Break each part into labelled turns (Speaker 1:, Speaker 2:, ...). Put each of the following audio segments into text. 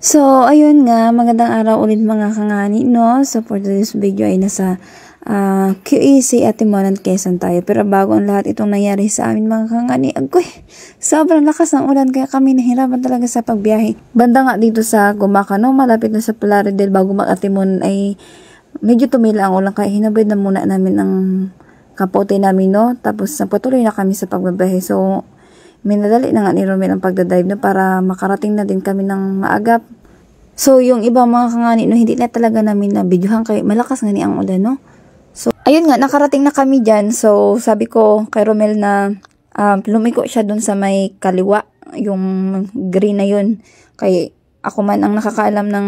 Speaker 1: So, ayun nga, magandang araw ulit mga kangani, no? So, for this video ay nasa QEC at Timonan, Quezon tayo. Pero bago ang lahat itong nangyari sa amin mga kangani, agoy, sobrang lakas ng ulan kaya kami nahirapan talaga sa pagbiyahe. Banda nga dito sa Gumaca, no? Malapit na sa Plaridel bago mag-Atimon ay medyo tumila ang ulan kaya hinabad na muna namin ang kapote namin, no? Tapos patuloy na kami sa pagbabiyahe. So, minadali na nga ni Romel ang pagdadrive na para makarating na din kami ng maagap. So, yung iba mga kangani, no, hindi na talaga namin na videohan kay malakas nga ni ang ulan, no? So, ayun nga, nakarating na kami dyan. So, sabi ko kay Romel na lumiko siya dun sa may kaliwa, yung green na yun. Kay ako man ang nakakaalam ng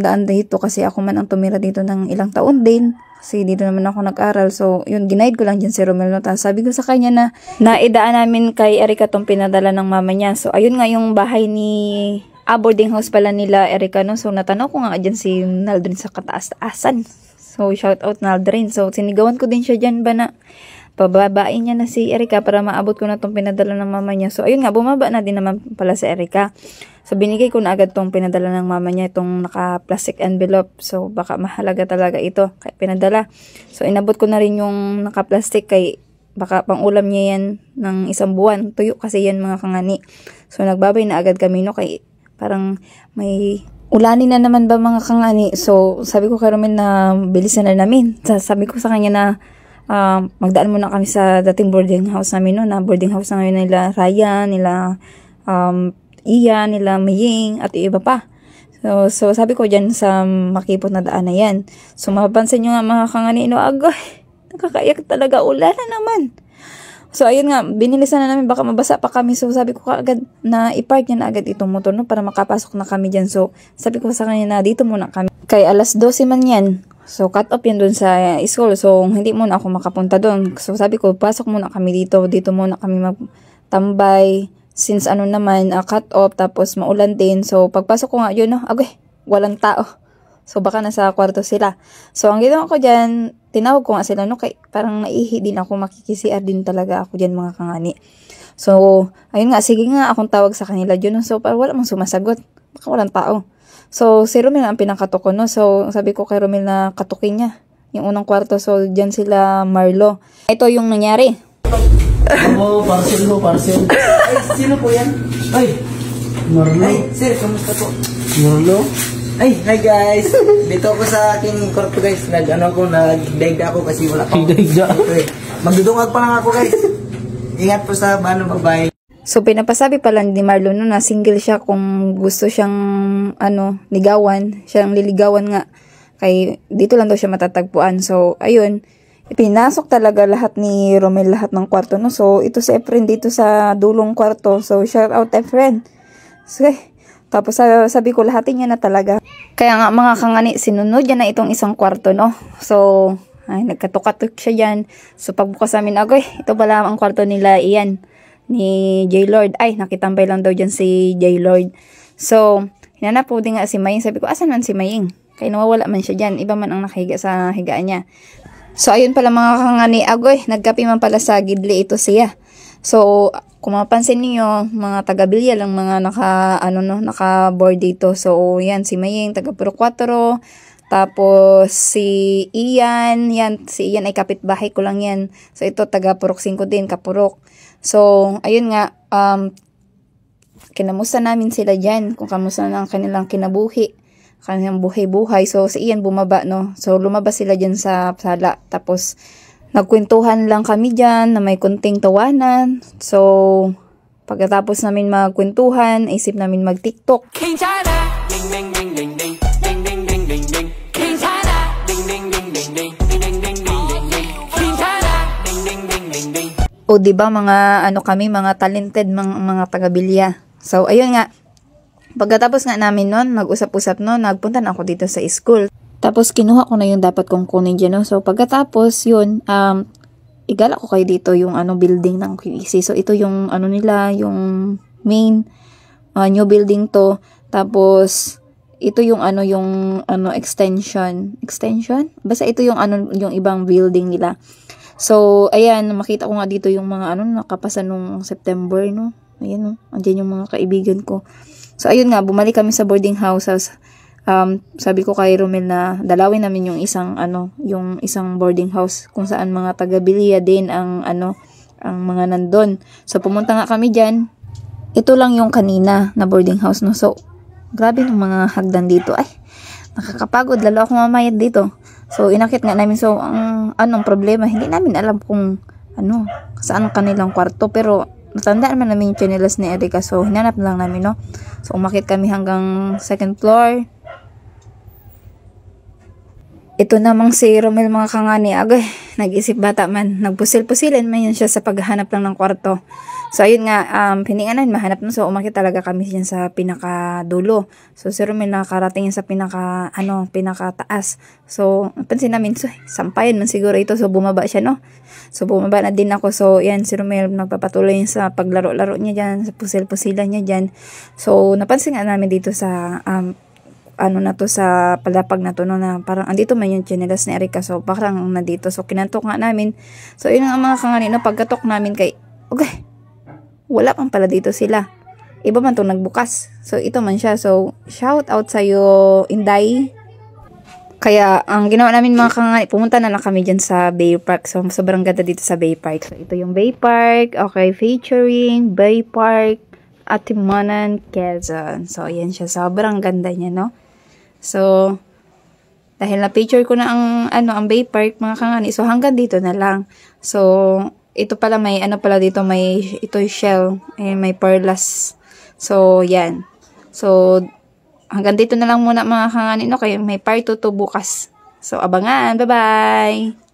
Speaker 1: daan dito kasi ako man ang tumira dito ng ilang taon din. Kasi dito naman ako nag-aral. So, yun, ginaid ko lang dyan si Romel. No? Tapos sabi ko sa kanya na naidaan namin kay Erica tong pinadala ng mama niya. So, ayun nga yung bahay ni boarding house pala nila Erica. No? So, natanong ko nga dyan si Naldrin sa kataas-taasan. So, shout out Naldrin. So, sinigawan ko din siya dyan ba na pababain niya na si Erica para maabot ko na tong pinadala ng mama niya. So, ayun nga, bumaba na din naman pala si Erica. So, binigay ko na agad tong pinadala ng mama niya, itong naka-plastic envelope. So, baka mahalaga talaga ito kaya pinadala. So, inabot ko na rin yung naka-plastic kay baka pang-ulam niya yan ng isang buwan. Tuyo kasi yan mga kangani. So, nagbabay na agad kami, no? Kay parang may ulanin na naman ba mga kangani. So, sabi ko kay Romel na bilisan na namin. Sabi ko sa kanya na magdaan muna kami sa dating boarding house namin, no? Na boarding house na ngayon nila Ryan, nila Ian, nila Maying, at iba pa. So sabi ko dyan sa makipot na daan na yan. So, mapapansin nyo nga mga kangani, no? Agoy, nakakaiyak talaga, ulan na naman. So, ayun nga, binilisan na namin, baka mabasa pa kami. So, sabi ko kaagad na i-park niya na agad itong motor, no? Para makapasok na kami dyan. So, sabi ko sa kanya na dito muna kami. Kay alas 12 man yan. So, cut off yan dun sa school. So, hindi muna ako makapunta dun. So, sabi ko, pasok muna kami dito. Dito muna kami magtambay. Since ano naman, cut off. Tapos, maulan din. So, pagpasok ko nga yun, no? Agay, walang tao. So, baka nasa kwarto sila. So, ang ginawa ko dyan, tinawag ko nga sila, no? Kay, parang naihi din ako. Makikisiar din talaga ako dyan, mga kangani. So, ayun nga, sige nga akong tawag sa kanila dyan. No? So, wala mang sumasagot. Baka walang tao. So, si Romel ang pinakatok ko, no? So, sabi ko kay Romel na katukin niya yung unang kwarto. So, dyan sila Marlo. Ito yung nangyari.
Speaker 2: Parcel ho, parcel. Ay, sino po yan? Ay, Marlo. Ay, sir, kamusta po? Marlo? Ay, hi guys. Dito ako sa aking kwarto guys. Nag-daig ako kasi wala pa. Magdudungag pa lang ako guys. Ingat po sa babae.
Speaker 1: So, pinapasabi pala ni Marlo no, na single siya kung gusto siyang ligawan. Siyang liligawan nga. Kay dito lang daw siya matatagpuan. So, ayun. Pinasok talaga lahat ni Romel lahat ng kwarto. No? So, ito si Efren dito sa dulong kwarto. So, shout out Efren. So, tapos sabi ko lahatin niya na talaga. Kaya nga mga kangani, sinunod niya na itong isang kwarto. No? So, ay, nagkatukatok siya dyan. So, pagbukas namin, agoy, ito pala ang kwarto nila Ian. Ni J. Lord. Ay, nakitambay lang daw dyan si J. Lord. So, hinanap po din nga si Maying. Sabi ko, asan man si Maying? Kaya nawawala man siya dyan. Iba man ang nakahiga sa higaan niya. So, ayun pala mga kangani. Agoy, nagkapi man pala sa gidli ito siya. So, kung mapansin niyo mga taga-bilya lang mga naka-board dito. So, yan, si Maying, taga Puro 4. Tapos, si Ian, yan, si Ian ay kapitbahay ko lang yan. So, ito, taga Purok 5 din, Kapurok. So, ayun nga, kinamusta namin sila dyan, kung kamusta na ang kanilang kinabuhi, kanilang buhay-buhay. So, si Ian bumaba, no? So, lumabas sila dyan sa sala. Tapos, nagkwentuhan lang kami dyan, na may kunting tawanan. So, pagkatapos namin magkwentuhan, isip namin mag-TikTok. O diba mga kami mga talented mga taga-bilya. So ayun nga. Pagkatapos nga namin noon, mag-usap-usap noon, nagpunta na ako dito sa school. Tapos kinuha ko na yung dapat kong kunin diyan, no. So pagkatapos yun, igala ko kayo dito yung building ng QEC. So ito yung nila, yung main new building to. Tapos ito yung extension. Basta ito yung yung ibang building nila. So, ayan, makita ko nga dito yung mga nakapasa nung September, no? Ayan, no? Andyan yung mga kaibigan ko. So, So, ayun nga, bumalik kami sa boarding house. Sabi ko kay Romel na dalawin namin yung isang boarding house kung saan mga taga-Bilia din ang mga nandun. So, pumunta nga kami dyan. Ito lang yung kanina na boarding house, no? So, grabe ng mga hagdan dito. Ay, nakakapagod. Lalo ako mamayad dito. So, inakit nga namin. So, anong problema? Hindi namin alam kung saan kanilang kwarto. Pero, natandaan naman namin yung chinelas ni Erica. So, hinanap lang namin, no? So, umakit kami hanggang second floor. Ito namang si Romel mga kangani, agay, nag-isip bata man, nagpusil-pusilin man yun siya sa paghahanap lang ng kwarto. So, ayun nga, piningan namin mahanap na, so umakit talaga kami yan sa pinakadulo. So, si Romel nakarating yan sa pinakataas. So, napansin namin, so, sampayan man siguro ito, so bumaba siya, no? So, bumaba na din ako, so, yan, si Romel nagpapatuloy sa paglaro-laro niya dyan, sa pusil-pusilan niya dyan. So, napansin nga namin dito sa, sa palapag na to, no, na parang andito man yung chinelas ni Erica, so parang nandito, so kinantok nga namin. So yun ang mga kangani, no, pagkatok namin kay, okay, wala pang pala dito sila, iba man to nagbukas, so ito man siya. So shout out sa'yo, Inday. Kaya ang ginawa namin mga kangani, pumunta na lang kami dyan sa Bay Park. So sobrang ganda dito sa Bay Park. So ito yung Bay Park, okay, featuring Bay Park Atimanan, Quezon. So ayan siya, sobrang ganda niya, no? So, dahil na-picture ko na ang Bay Park, mga kangani, so hanggang dito na lang. So, ito pala may, dito, ito yung shell, may perlas. So, yan. So, hanggang dito na lang muna mga kangani, no? Kaya may part 2 bukas. So, abangan. Bye-bye!